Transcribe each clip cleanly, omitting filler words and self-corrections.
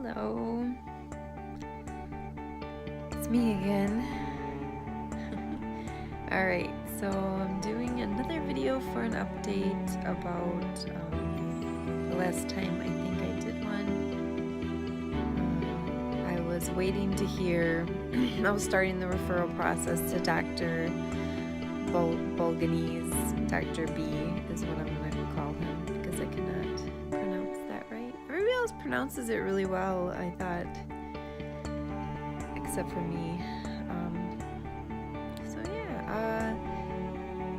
Hello, it's me again. Alright, so I'm doing another video for an update about the last time I think I did one. I was waiting to hear, I was starting the referral process to Dr. Bulganese. Dr. B is what I'm going to call him because I cannot pronounce that right. Everybody else pronounces it really well, I thought, except for me.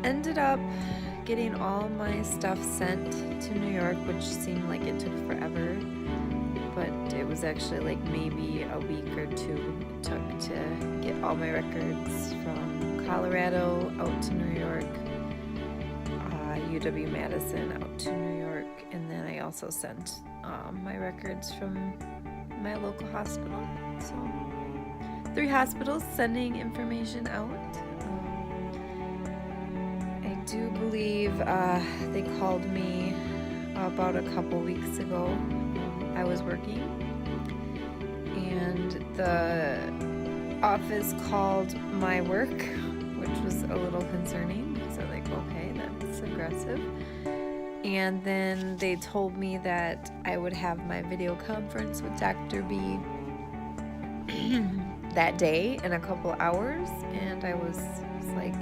Ended up getting all my stuff sent to New York, which seemed like it took forever, but it was actually like maybe a week or two it took to get all my records from Colorado out to New York, UW-Madison out to New York, and then I also sent my records from my local hospital. So 3 hospitals sending information out. I do believe they called me about a couple weeks ago. I was working, and the office called my work, which was a little concerning because I'm like, okay, that's aggressive. And then they told me that I would have my video conference with Dr. B that day in a couple hours, and it was like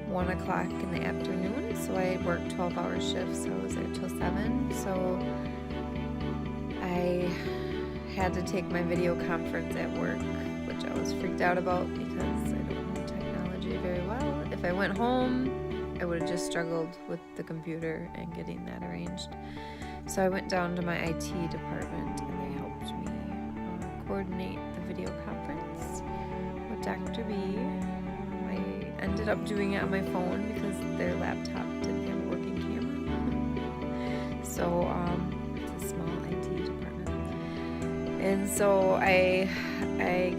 1 o'clock in the afternoon, so I worked 12-hour shifts, so I was there till 7. So I had to take my video conference at work, which I was freaked out about because I don't know technology very well. If I went home, I would have just struggled with the computer and getting that arranged. So I went down to my IT department, and they helped me coordinate the video conference with Dr. B. I ended up doing it on my phone because their laptop didn't have a working camera. So it's a small IT department. And so I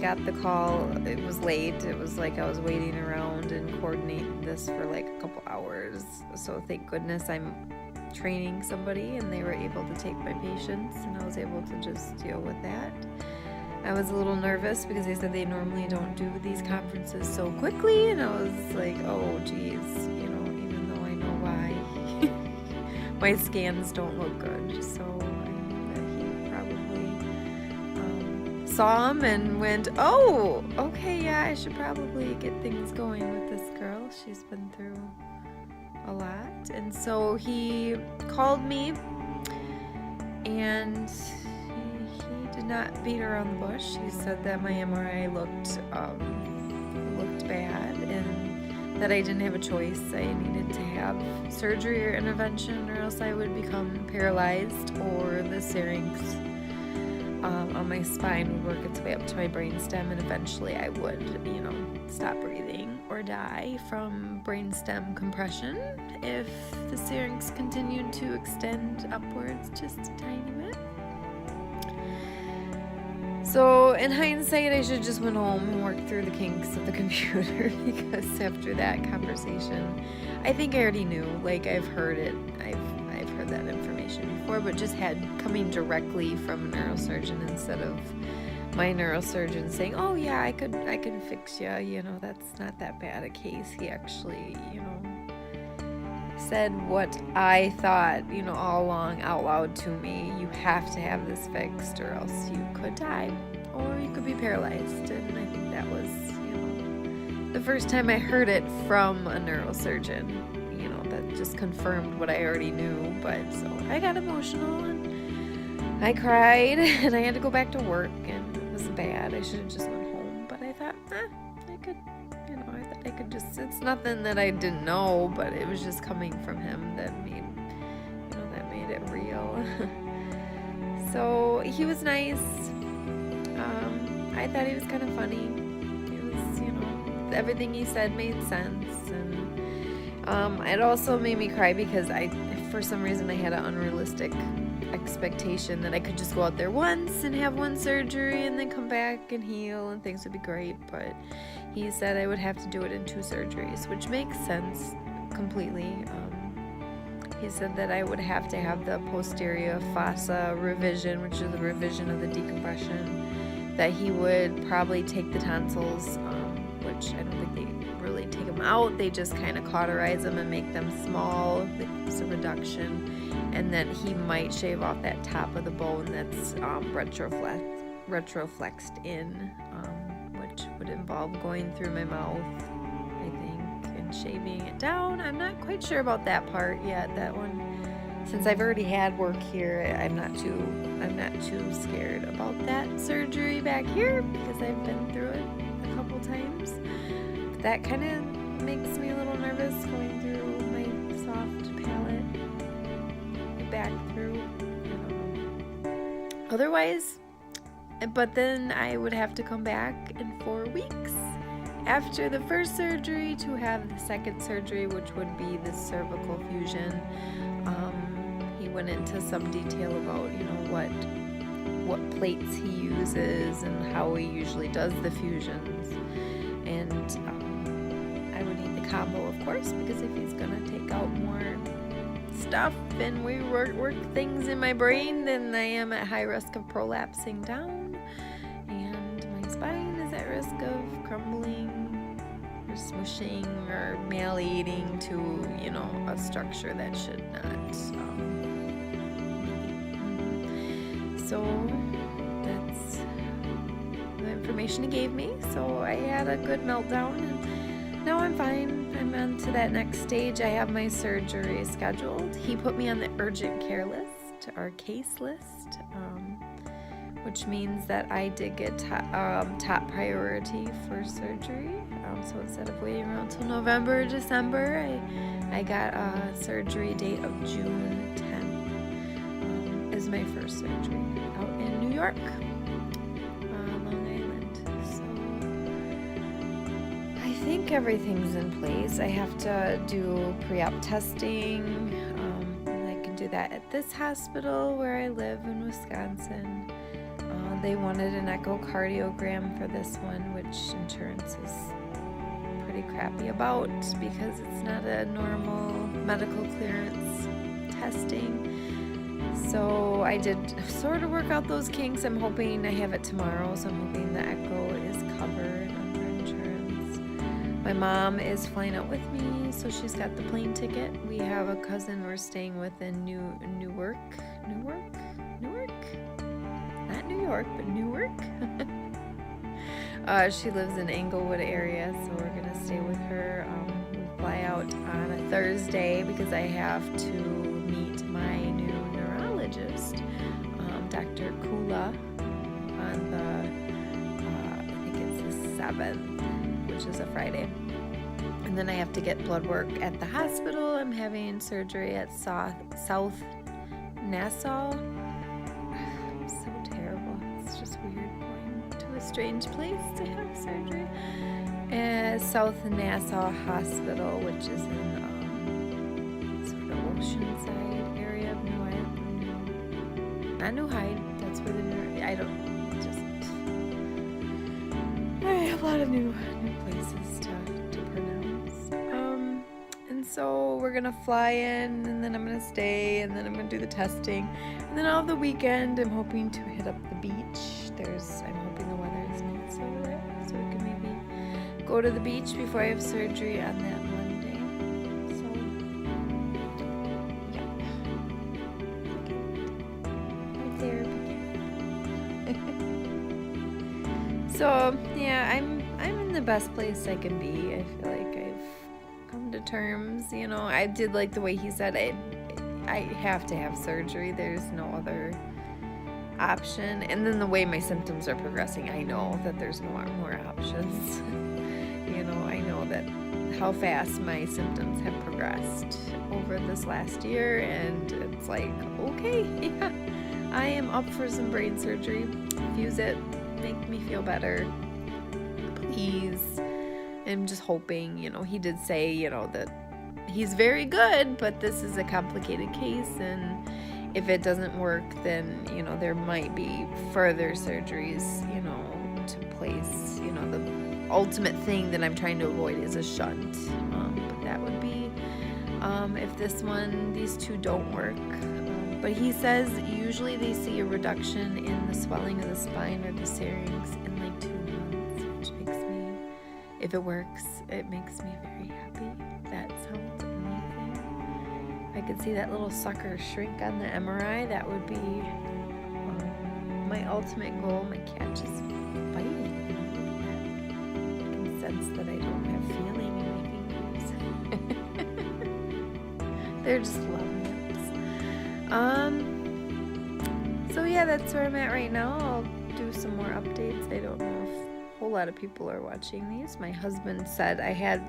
got the call. It was late. It was like I was waiting around and coordinating this for like a couple hours. So thank goodness I'm training somebody and they were able to take my patients, and I was able to just deal with that. I was a little nervous because they said they normally don't do these conferences so quickly, and I was like, oh geez, even though I know why my scans don't look good. So I know that he probably saw them and went, oh, okay, yeah, I should probably get things going with this girl. She's been through a lot. And so he called me, and did not beat around the bush. He said that my MRI looked bad and that I didn't have a choice. I needed to have surgery or intervention, or else I would become paralyzed, or the syrinx on my spine would work its way up to my brainstem, and eventually I would, stop breathing or die from brainstem compression if the syrinx continued to extend upwards just a tiny bit. So in hindsight, I should just went home and worked through the kinks of the computer, because after that conversation, I think I already knew. Like, I've heard it. I've heard that information before, but just had coming directly from a neurosurgeon instead of my neurosurgeon saying, "Oh yeah, I can fix you. That's not that bad a case." He actually, said what I thought, all along out loud to me. You have to have this fixed, or else you could die, or you could be paralyzed. And I think that was, the first time I heard it from a neurosurgeon. That just confirmed what I already knew. But so I got emotional and I cried, and I had to go back to work, and it was bad. I should have just went home, but I thought, I could just, it's nothing that I didn't know, but it was just coming from him that made it real. So he was nice. I thought he was kind of funny. It was, everything he said made sense, and it also made me cry because for some reason I had an unrealistic expectation that I could just go out there once and have one surgery and then come back and heal and things would be great, but he said I would have to do it in 2 surgeries, which makes sense completely. He said that I would have to have the posterior fossa revision, which is the revision of the decompression, that he would probably take the tonsils, which I don't think they really take them out. They just kind of cauterize them and make them small. It's a reduction. And then he might shave off that top of the bone that's retroflexed in, which would involve going through my mouth, I think, and shaving it down. I'm not quite sure about that part yet. That one, since I've already had work here, I'm not too scared about that surgery back here because I've been through it a couple times. But that kind of makes me a little nervous going through my soft palate back through. I don't know. Otherwise, but then I would have to come back in 4 weeks after the first surgery to have the second surgery, which would be the cervical fusion. He went into some detail about, what plates he uses and how he usually does the fusions. And I would need the combo, of course, because if he's gonna take out more stuff and we work things in my brain, then I am at high risk of prolapsing down, and my spine is at risk of crumbling or smushing or malleating to, a structure that should not be. So that's the information he gave me. So I had a good meltdown, and now I'm fine. I'm on to that next stage. I have my surgery scheduled. He put me on the urgent care list, our case list, which means that I did get top priority for surgery. So instead of waiting around till November or December, I got a surgery date of June 10th. Is my first surgery out in New York, Long Island. So I think everything's in place. I have to do pre-op testing. And I can do that at this hospital where I live in Wisconsin. They wanted an echocardiogram for this one, which insurance is pretty crappy about because it's not a normal medical clearance testing. So I did sort of work out those kinks. I'm hoping I have it tomorrow, so I'm hoping the echo is covered under insurance. My mom is flying out with me, so she's got the plane ticket. We have a cousin we're staying with in Newark? Not New York, but Newark. She lives in Englewood area, so we're gonna stay with her. We fly out on a Thursday because I have to meet my new neurologist, Dr. Kula, on the, I think it's the 7th, which is a Friday. And then I have to get blood work at the hospital. I'm having surgery at South Nassau. So terrible. It's just weird going to a strange place to have surgery. South Nassau Hospital, which is in sort of Oceanside area of New Hyde. Not New Hyde. That's where I have a lot of new places to pronounce. And so we're gonna fly in, and then I'm gonna stay, and then I'm gonna do the testing, and then all the weekend I'm hoping to hit up the beach. I'm hoping the weather is not so wet, so we can maybe go to the beach before I have surgery on that Monday. So yeah, my therapy. So yeah, I'm in the best place I can be. I feel like I've come to terms. I did like the way he said it. I have to have surgery. There's no other option. And then the way my symptoms are progressing, I know that there's no more options. I know that how fast my symptoms have progressed over this last year, and it's like, okay, yeah, I am up for some brain surgery. Fuse it, make me feel better, please. I'm just hoping, he did say, that he's very good, but this is a complicated case, and if it doesn't work, then, there might be further surgeries, to place, the ultimate thing that I'm trying to avoid is a shunt, but that would be if these two don't work. But he says usually they see a reduction in the swelling of the spine or the syrinx in like 2 months, which makes me, if it works, it makes me very happy. That sounds amazing. I could see that little sucker shrink on the MRI. That would be my ultimate goal. My cat just biting. I can sense that I don't have feeling in my fingers. They're just loving it. So yeah, that's where I'm at right now. I'll do some more updates. I don't know if a whole lot of people are watching these. My husband said I had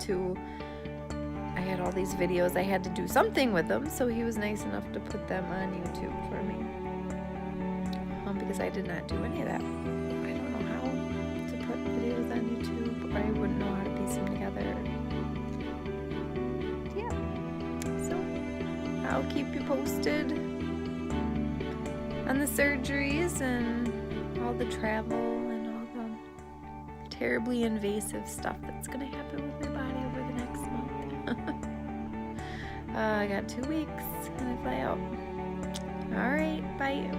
all these videos, I had to do something with them, so he was nice enough to put them on YouTube for me. Because I did not do any of that. I don't know how to put videos on YouTube, or I wouldn't know how to piece them together. Yeah. So I'll keep you posted on the surgeries and all the travel and all the terribly invasive stuff that's going to happen with my body over the next month. I got 2 weeks and I fly out. All right, bye.